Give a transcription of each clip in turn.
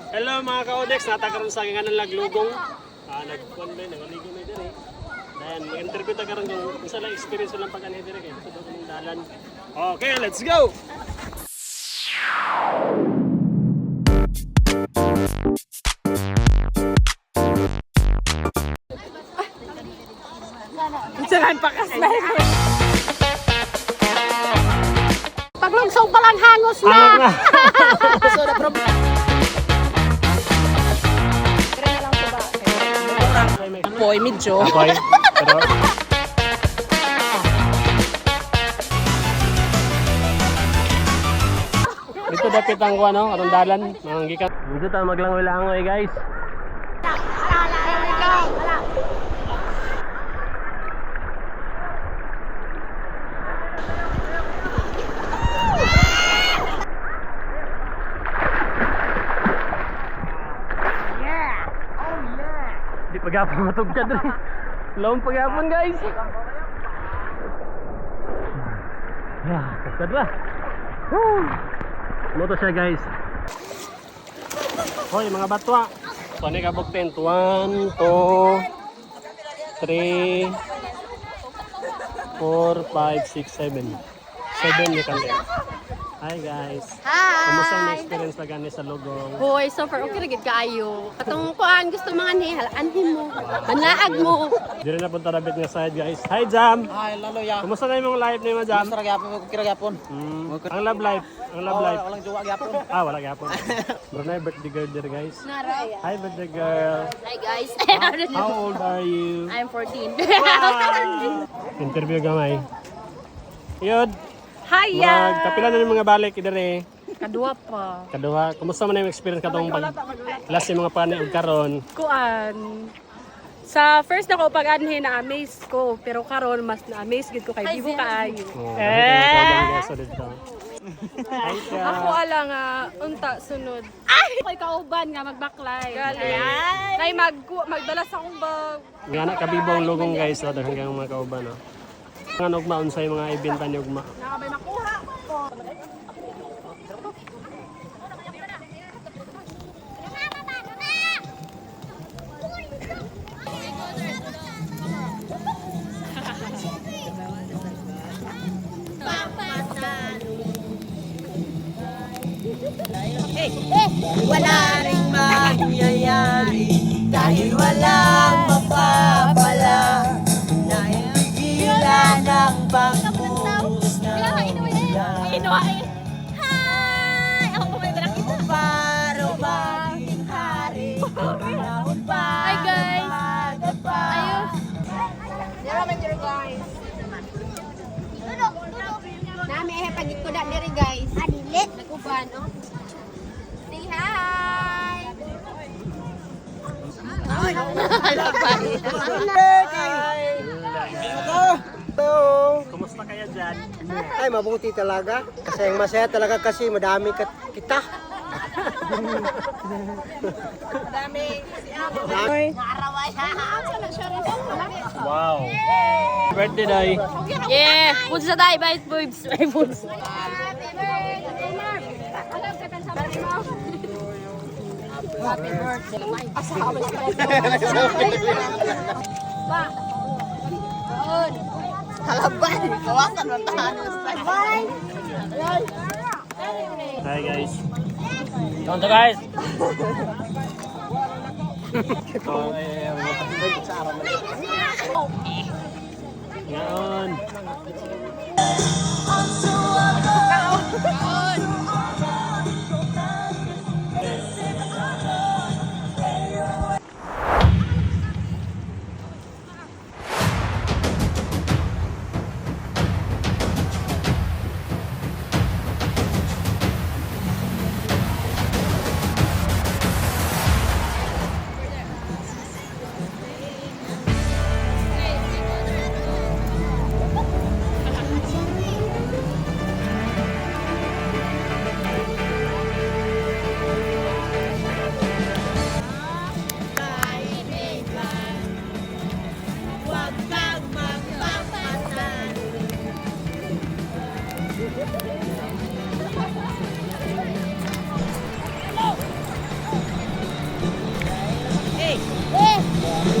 Hello mga ka-Odex, natakaroon sa aking naglugong. Nagkuhan ba yun, nangaligo na dyan eh. Then, mag-interview ta karoon kung isa lang experience ko lang pag-anay dire kayo. Ito doon ng dalan. Okay, let's go! Jangan pakas na. Paglungsong pa lang hangos na. So, na problem. Apoy, medyo. Apoy, pero... Dito dapat ang ano, anong dalan, mga gikan. Dito tayo maglangoy-langoy guys. Di pagapon matugkad rin. Lawang pagapon guys. Tugkad na. Moto siya guys. Hoy mga batwa. Pwede ka buktin. 1, 2, 3, 4, 5, 6, 7. 7 yung kantin. Hi guys. Hi! Kumusta ang experience na gani sa Lugong? Hoy, so far okay rin kaayo. Katong kuan gusto mga ni halanhin mo. Banlaag mo. Di rin napunta rabit nga side guys. Hi Jam! Ay, lalo ya. Kumusta na yung live ni mo Jam? Gusto ra gyapon ko kira gyapon. Ang love life. Ang love life. Walang jowa gyapon. Wala gapon. Brunei birthday girl there guys. Naray. Hi birthday girl. Hi guys. How old are you? I'm 14. Interview gamay. Yun. Hiya. Kapilan na yung mga balik idere. Kadua pa. Kaduha. Kumusta man yung experience katong pag last yung mga pani og karon? Kuan. Sa first ako pag-anhin na amaze ko, pero karon mas na amaze gid ko kay Bibo kaayo. Dito. Ako ala nga unta sunod. Ay kauban nga magbaklay. Nay magdala sa akong bag. Nga na kabibong lugong guys, so hanggang mga kauban no. Nga ugma unsay mga ibenta ni ugma. Nakabay makuha ko. Wala ring mangyayari dahil walang mapapala na ipigilan ng pangbuhos na Inuwain. Hi! Ako po may nakita. Parubahing hari panahon pa. Hi guys. Ayos. Nami eh pagit ko na diri guys. Adilit. Naguban oh. Say hi. Kumusta kaya dyan? Ay, mabuti talaga. Kasi ang masaya talaga kasi madami kita. Wow. Birthday day. Yeah, punta sa tayo bye boobs. Bye boobs. Happy birthday. Asawa sa Halaban, kawasan ng tahan. Hi guys. Tonto guys. Ngayon.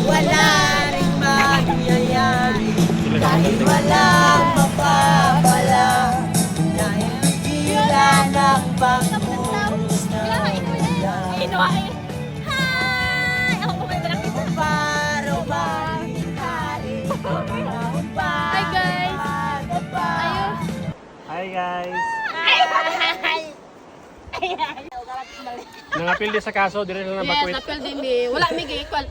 wala ring mangyayari. Dahil walang mapapala. Dahil tila ng bangus na ulan. Paro ba hari? Panahon pa. Hi guys. Maaga pa. Hi guys. Nangapil di sa kaso, dire na Yes, bakwit. napil din eh. Wala may gay. Pag